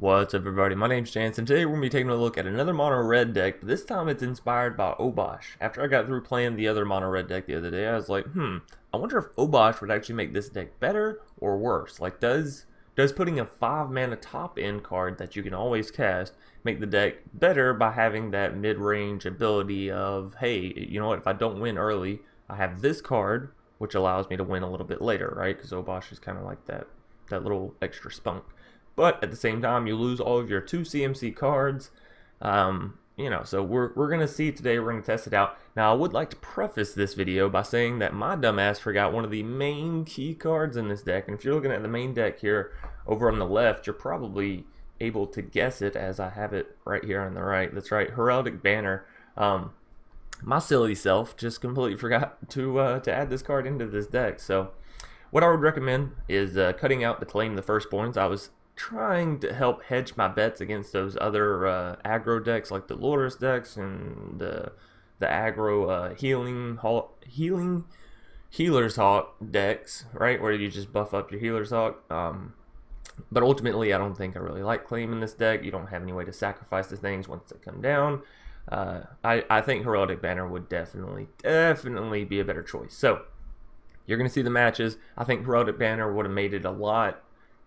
What's up, everybody? My name's Chance, and today we're going to be taking a look at another Mono Red deck, but this time it's inspired by Obosh. After I got through playing the other Mono Red deck the other day, I was like, I wonder if Obosh would actually make this deck better or worse. Like, does putting a 5-mana top-end card that you can always cast make the deck better by having that mid-range ability of, hey, you know what, if I don't win early, I have this card, which allows me to win a little bit later, right? Because Obosh is kind of like that little extra spunk. But at the same time, you lose all of your 2 CMC cards. So we're going to see today, we're going to test it out. Now, I would like to preface this video by saying that my dumbass forgot one of the main key cards in this deck. And if you're looking at the main deck here over on the left, you're probably able to guess it as I have it right here on the right. That's right, Heraldic Banner. My silly self just completely forgot to add this card into this deck. So what I would recommend is cutting out the Claim the Firstborns. I was trying to help hedge my bets against those other aggro decks like the Lourdes decks and the aggro Healer's Hawk decks, right, where you just buff up your Healer's Hawk. But ultimately, I don't think I really like claiming this deck. You don't have any way to sacrifice the things once they come down. I think Heraldic Banner would definitely be a better choice. So you're going to see the matches. I think Heraldic Banner would have made it a lot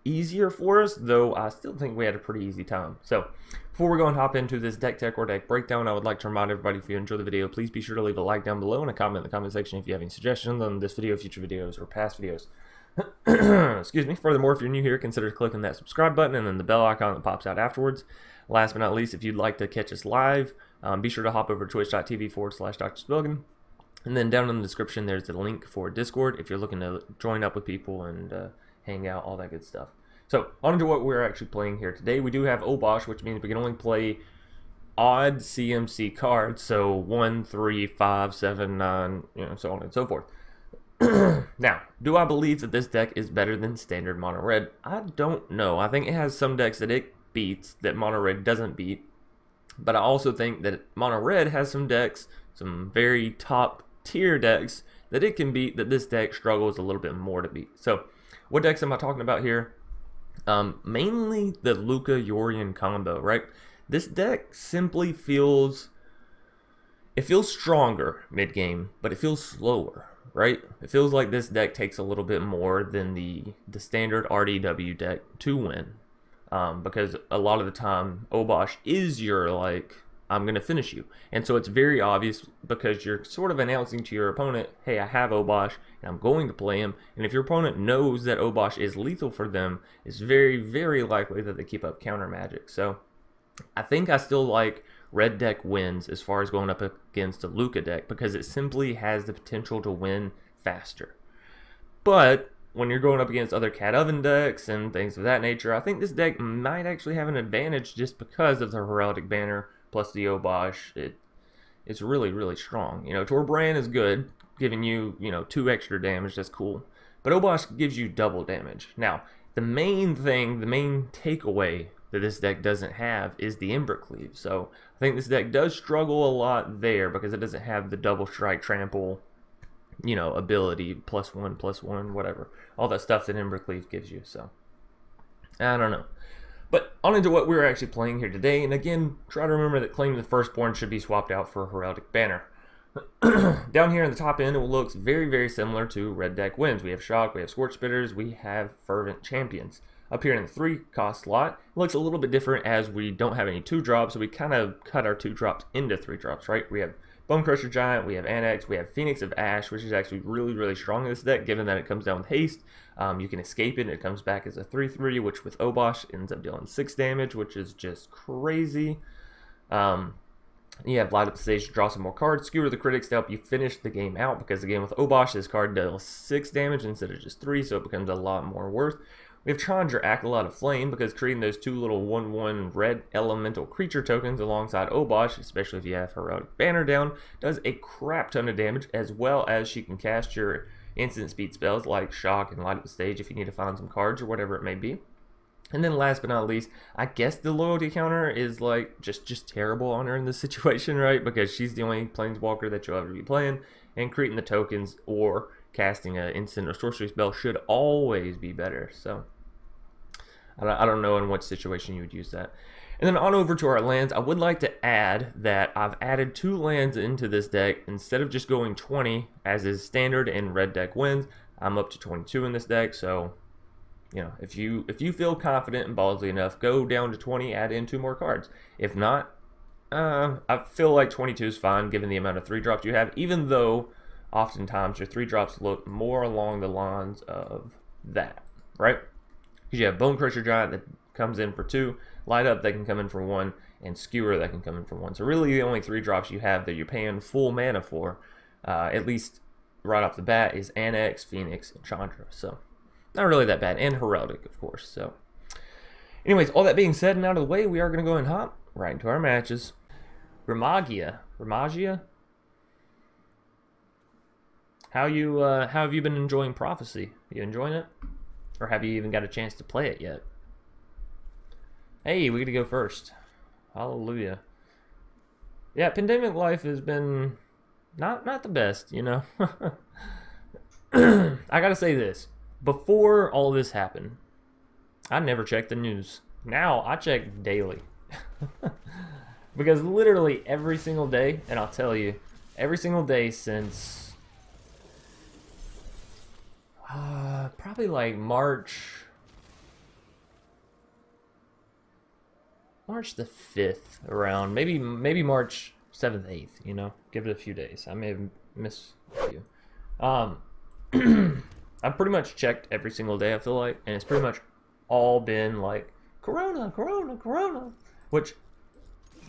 easier for us, though I still think we had a pretty easy time. So before we go and hop into this deck tech or deck breakdown, I would like to remind everybody, if you enjoy the video, please be sure to leave a like down below and a comment in the comment section if you have any suggestions on this video, future videos, or past videos. Excuse me. Furthermore, if you're new here, consider clicking that subscribe button and then the bell icon that pops out afterwards. Last but not least, if you'd like to catch us live, be sure to hop over to twitch.tv/drspilgan. And then down in the description, there's the link for Discord if you're looking to join up with people and hang out, all that good stuff. So, on to what we're actually playing here today. We do have Obosh, which means we can only play odd CMC cards, so 1, 3, 5, 7, 9, so on and so forth. Now, do I believe that this deck is better than standard Mono Red? I don't know. I think it has some decks that it beats that Mono Red doesn't beat, but I also think that Mono Red has some decks, some very top tier decks that it can beat that this deck struggles a little bit more to beat. So, what decks am I talking about here? Mainly the Luca-Yorion combo, right? This deck simply feels stronger mid-game, but it feels slower, right? It feels like this deck takes a little bit more than the standard RDW deck to win. Because a lot of the time, Obosh is your, like, I'm going to finish you. And so it's very obvious because you're sort of announcing to your opponent, hey, I have Obosh and I'm going to play him. And if your opponent knows that Obosh is lethal for them, it's very, very likely that they keep up counter magic. So I think I still like red deck wins as far as going up against a Luca deck because it simply has the potential to win faster. But when you're going up against other Cat Oven decks and things of that nature, I think this deck might actually have an advantage just because of the Heraldic Banner plus the Obosh. It's really, really strong. Torbrand is good, giving you, 2 extra damage. That's cool. But Obosh gives you double damage. Now, the main takeaway that this deck doesn't have is the Embercleave. So I think this deck does struggle a lot there because it doesn't have the double strike trample, ability, +1/+1, whatever. All that stuff that Embercleave gives you. So I don't know. But on into what we're actually playing here today, and again, try to remember that Claim the Firstborn should be swapped out for a Heraldic Banner. Down here in the top end, it looks very, very similar to red deck wins. We have Shock, we have Scorch Spitters, we have Fervent Champions. Up here in the 3-cost slot, it looks a little bit different as we don't have any 2-drops, so we kind of cut our 2-drops into 3-drops, right? We have Bonecrusher Giant, we have Anax, we have Phoenix of Ash, which is actually really, really strong in this deck, given that it comes down with haste. You can escape it, and it comes back as a 3/3, which with Obosh ends up dealing 6 damage, which is just crazy. You have Light Up the Stage to draw some more cards, Skewer the Critics to help you finish the game out, because again, with Obosh, this card deals 6 damage instead of just 3, so it becomes a lot more worth. We have Chandra, Acolyte of Flame, because creating those 2 little 1/1 red elemental creature tokens alongside Obosh, especially if you have Heraldic Banner down, does a crap ton of damage, as well as she can cast your instant speed spells like Shock and Light Up the Stage if you need to find some cards or whatever it may be. And then last but not least, I guess the loyalty counter is like just terrible on her in this situation, right? Because she's the only planeswalker that you'll ever be playing, and creating the tokens or casting an instant or sorcery spell should always be better. So I don't know in what situation you would use that. And then on over to our lands, I would like to add that I've added 2 lands into this deck. Instead of just going 20, as is standard in red deck wins, I'm up to 22 in this deck. So, you know, if you feel confident and ballsy enough, go down to 20, add in 2 more cards. If not, I feel like 22 is fine given the amount of 3-drops you have, even though oftentimes your 3-drops look more along the lines of that, right? Because you have Bonecrusher Giant that comes in for 2, Light Up that can come in for 1, and Skewer that can come in for 1. So really the only 3-drops you have that you're paying full mana for, at least right off the bat, is Anax, Phoenix, and Chandra. So not really that bad. And Heraldic, of course. So anyways, all that being said and out of the way, we are going to go and hop right into our matches. Remagia. How have you been enjoying Prophecy? You enjoying it? Or have you even got a chance to play it yet? Hey, we get to go first. Hallelujah. Yeah, pandemic life has been not the best, you know. I gotta say this. Before all this happened, I never checked the news. Now I check daily. Because literally every single day, and I'll tell you, every single day since probably like March the 5th, around maybe March 7th, 8th, you know, give it a few days. I may have missed a few. I've pretty much checked every single day, I feel like, and it's pretty much all been like Corona, which,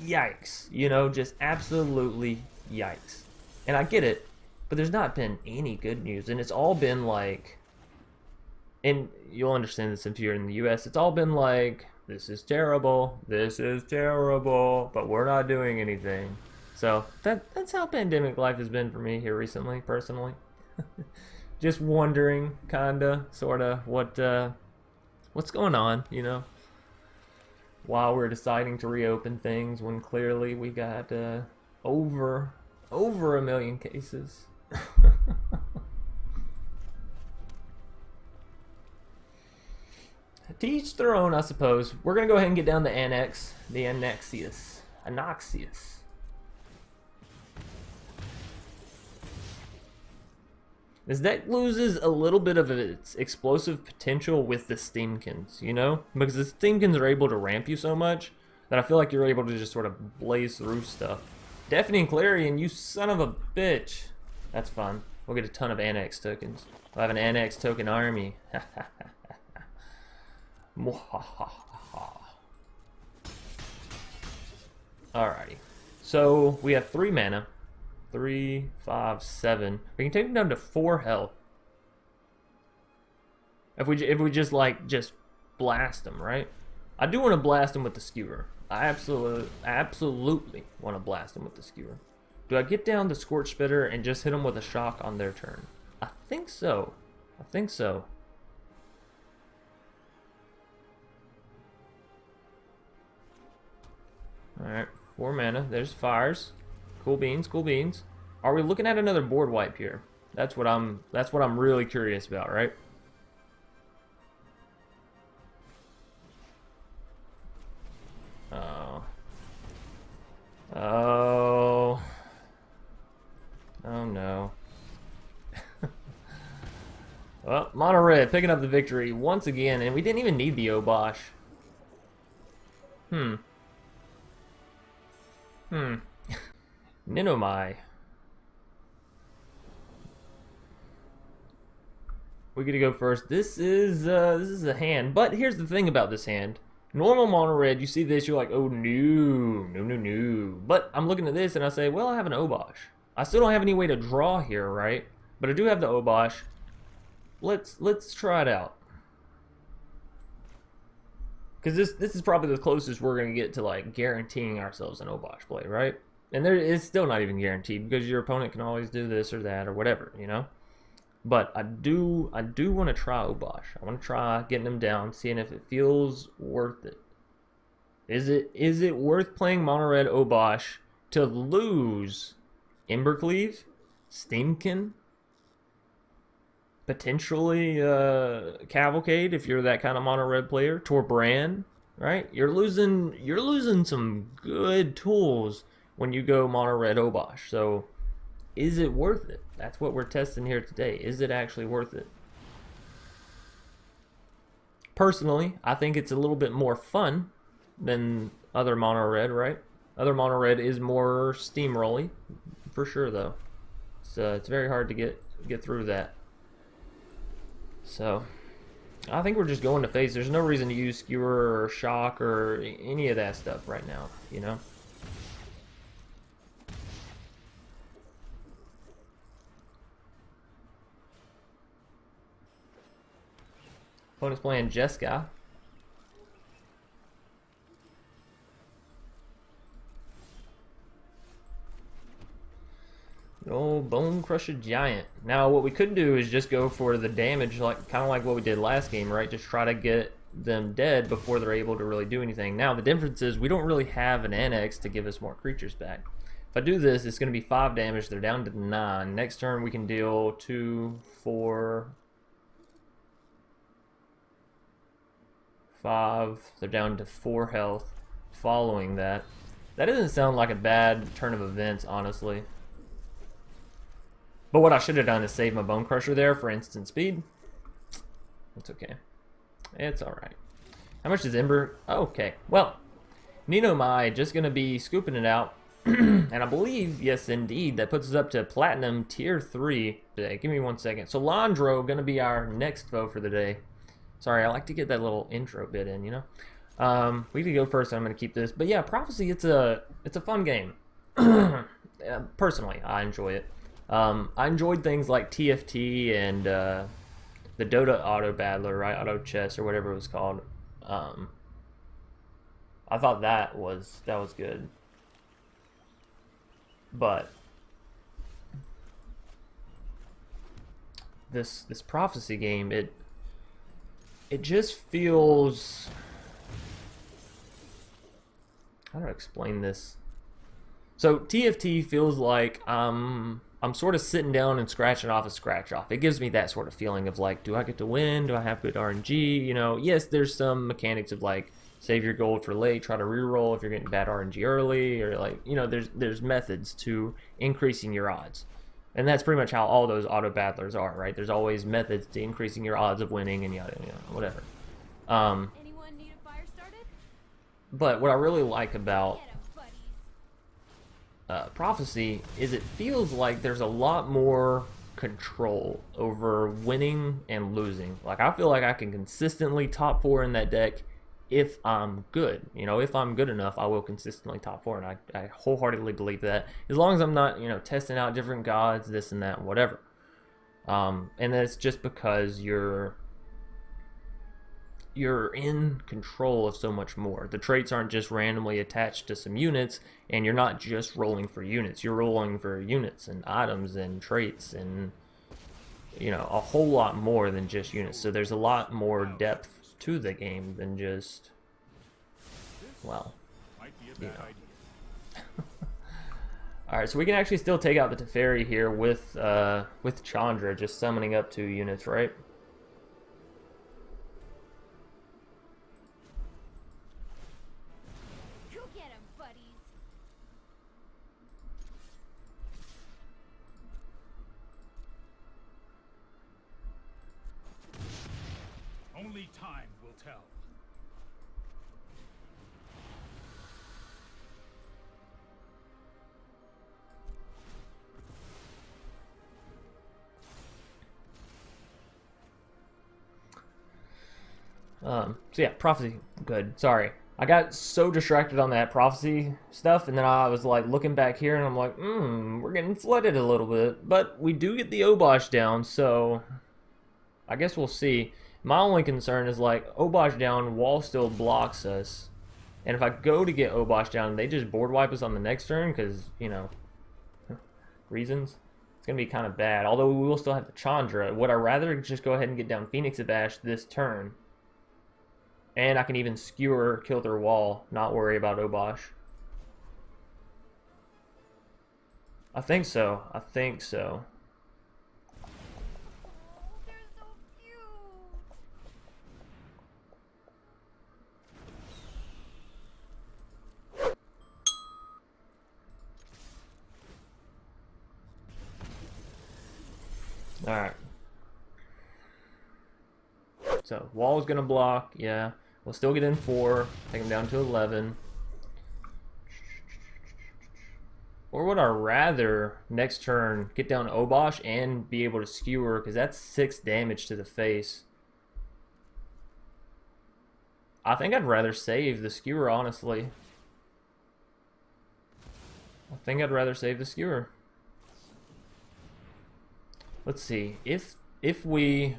yikes, you know, just absolutely yikes. And I get it, but there's not been any good news, and it's all been like, and you'll understand this if you're in the US, it's all been like, this is terrible, but we're not doing anything. So that's how pandemic life has been for me here recently, personally. Just wondering, kinda, sorta, what's going on, you know, while we're deciding to reopen things when clearly we got over 1 million cases. To each their own, I suppose. We're going to go ahead and get down the Anax. The Anaxius. This deck loses a little bit of its explosive potential with the Steamkins, you know? Because the Steamkins are able to ramp you so much that I feel like you're able to just sort of blaze through stuff. Deafening Clarion, you son of a bitch. That's fun. We'll get a ton of Anax tokens. We'll have an Anax token army. Alrighty. So we have 3 mana. 3, 5, 7. We can take them down to 4 health. If we just blast them, right? I do want to blast them with the Skewer. I absolutely want to blast them with the Skewer. Do I get down the Scorch Spitter and just hit them with a shock on their turn? I think so. Alright, 4 mana. There's fires. Cool beans. Are we looking at another board wipe here? That's what I'm really curious about, right? Oh no. Well, Mono Red picking up the victory once again, and we didn't even need the Obosh. Ninomai. We get to go first. This is a hand, but here's the thing about this hand. Normal Mono Red, you see this, you're like, oh no. But I'm looking at this and I say, well, I have an Obosh. I still don't have any way to draw here, right? But I do have the Obosh. Let's try it out. Because this is probably the closest we're going to get to like guaranteeing ourselves an Obosh play, right? And it's still not even guaranteed because your opponent can always do this or that or whatever, you know? But I do want to try Obosh. I want to try getting him down, seeing if it feels worth it. Is it worth playing Mono Red Obosh to lose Embercleave, Steamkin, potentially Cavalcade if you're that kind of mono red player. Torbrand, right? You're losing some good tools when you go mono red Obosh. So is it worth it? That's what we're testing here today. Is it actually worth it? Personally, I think it's a little bit more fun than other mono red, right? Other mono red is more steamrolly, for sure though. So it's very hard to get through that. So I think we're just going to face. There's no reason to use Skewer or Shock or any of that stuff right now, you know? Opponent's playing Jeskai. Oh, Bonecrusher Giant. Now, what we could do is just go for the damage, like kind of like what we did last game, right? Just try to get them dead before they're able to really do anything. Now, the difference is we don't really have an Anax to give us more creatures back. If I do this, it's going to be 5 damage. They're down to 9. Next turn, we can deal 2, 4, 5. They're down to 4 health following that. That doesn't sound like a bad turn of events, honestly. But what I should have done is save my Bonecrusher there for instant speed. It's okay. It's alright. How much is Ember? Okay. Well, Nino Mai just going to be scooping it out. And I believe, yes indeed, that puts us up to Platinum Tier 3 today. Give me 1 second. So Landro going to be our next foe for the day. Sorry, I like to get that little intro bit in, you know. We can go first. I'm going to keep this. But yeah, Prophecy, it's a fun game. Personally, I enjoy it. I enjoyed things like TFT and the Dota Auto Battler, right? Auto Chess or whatever it was called. I thought that was good. But this Prophecy game, it just feels, how do I explain this? So TFT feels like I'm sort of sitting down and scratching off a scratch off. It gives me that sort of feeling of like, do I get to win? Do I have good RNG? You know, yes, there's some mechanics of like save your gold for late, try to reroll if you're getting bad RNG early, or like, you know, there's methods to increasing your odds. And that's pretty much how all those auto battlers are, right? There's always methods to increasing your odds of winning and yada, whatever. Anyone need a fire started? But what I really like about Prophecy is it feels like there's a lot more control over winning and losing. Like, I feel like I can consistently top 4 in that deck if I'm good. You know, if I'm good enough, I will consistently top 4, and I wholeheartedly believe that. As long as I'm not, you know, testing out different gods, this and that, whatever. And that's just because you're in control of so much more. The traits aren't just randomly attached to some units, and you're not just rolling for units. You're rolling for units and items and traits and, you know, a whole lot more than just units. So there's a lot more depth to the game than just, well, you know. Alright, so we can actually still take out the Teferi here with Chandra just summoning up 2 units, right? Go get 'em, buddies. Only time will tell. So yeah, Prophecy, good. Sorry. I got so distracted on that Prophecy stuff, and then I was like looking back here, and I'm like, we're getting flooded a little bit. But we do get the Obosh down, so I guess we'll see. My only concern is like Obosh down, wall still blocks us. And if I go to get Obosh down, they just board wipe us on the next turn because, you know, reasons. It's going to be kind of bad. Although we will still have the Chandra. Would I rather just go ahead and get down Phoenix Abash this turn? And I can even skewer, kill their wall, not worry about Obosh. I think so. I think so. Oh, there's Alright. So, wall's gonna block, yeah. We'll still get in 4, take him down to 11. Or would I rather, next turn, get down Obosh and be able to skewer, because that's 6 damage to the face. I think I'd rather save the skewer, honestly. I think I'd rather save the skewer. Let's see, if they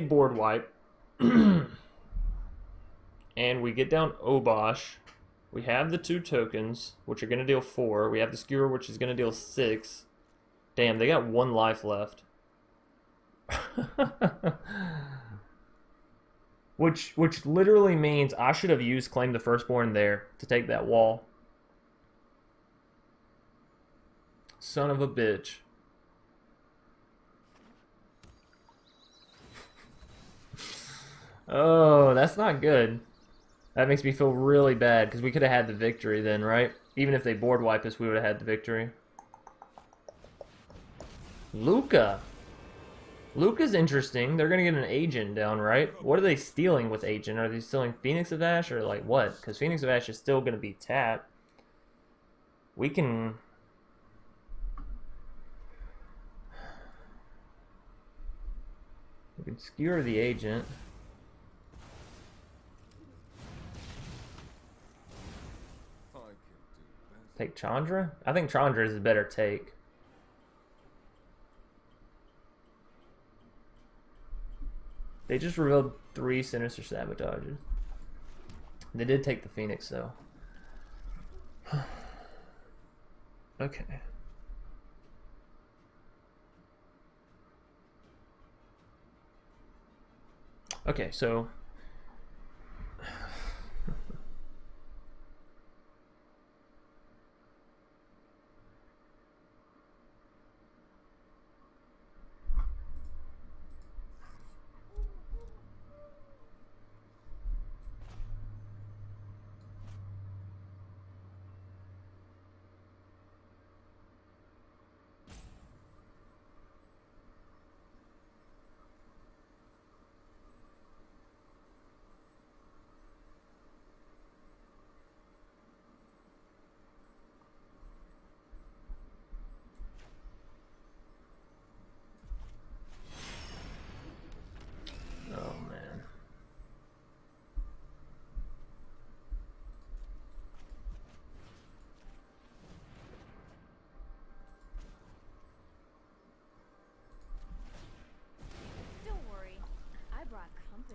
board wipe and we get down Obosh, we have the 2 tokens, which are going to deal 4. We have the skewer, which is going to deal 6. Damn, they got 1 life left. which literally means I should have used Claim the Firstborn there to take that wall. Son of a bitch. Oh, that's not good. That makes me feel really bad, because we could have had the victory then, right? Even if they board wipe us, we would have had the victory. Luca. Luca's interesting. They're going to get an agent down, right? What are they stealing with agent? Are they stealing Phoenix of Ash or like what? Because Phoenix of Ash is still going to be tapped. We can... We can skewer the agent. Take Chandra? I think Chandra is a better take. They just revealed 3 Sinister Sabotages. They did take the Phoenix, though. Okay. Okay, so...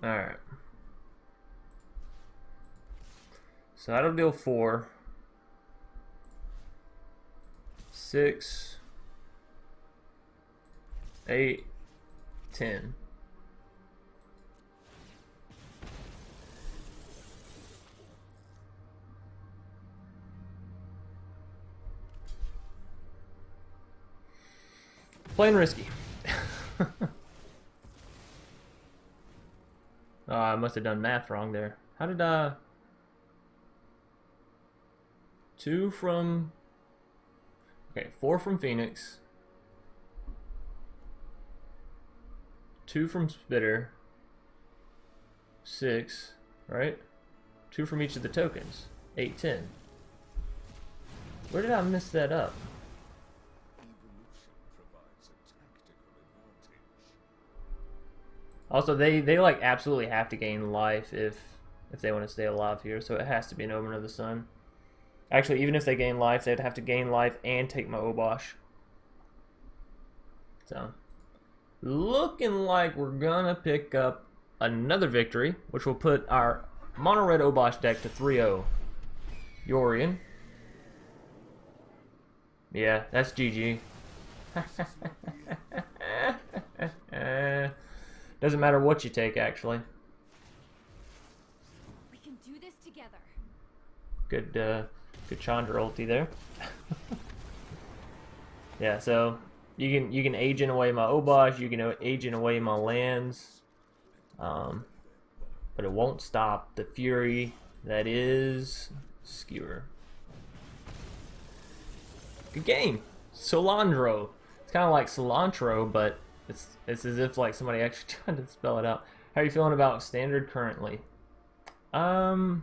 Alright. So that'll deal 4. 6. 8. 10. Playing risky. Oh, I must have done math wrong there. How did 2 from... Okay, 4 from Phoenix. 2 from Spitter. 6, right? 2 from each of the tokens. 8, 10. Where did I mess that up? Also, they like absolutely have to gain life if they want to stay alive here, so it has to be an Omen of the Sun. Actually, even if they gain life, they'd have to gain life and take my Obosh. So, looking like we're gonna pick up another victory, which will put our Mono Red Obosh deck to 3-0. Yorion. Yeah, that's GG. Doesn't matter what you take, actually. We can do this together. Good, good Chandra ulti there. Yeah, so you can agent away my Obosh, you can agent away my lands, but it won't stop the fury that is Skewer. Good game, Solandro. It's kind of like cilantro, but it's as if like somebody actually tried to spell it out. How are you feeling about standard currently? Let's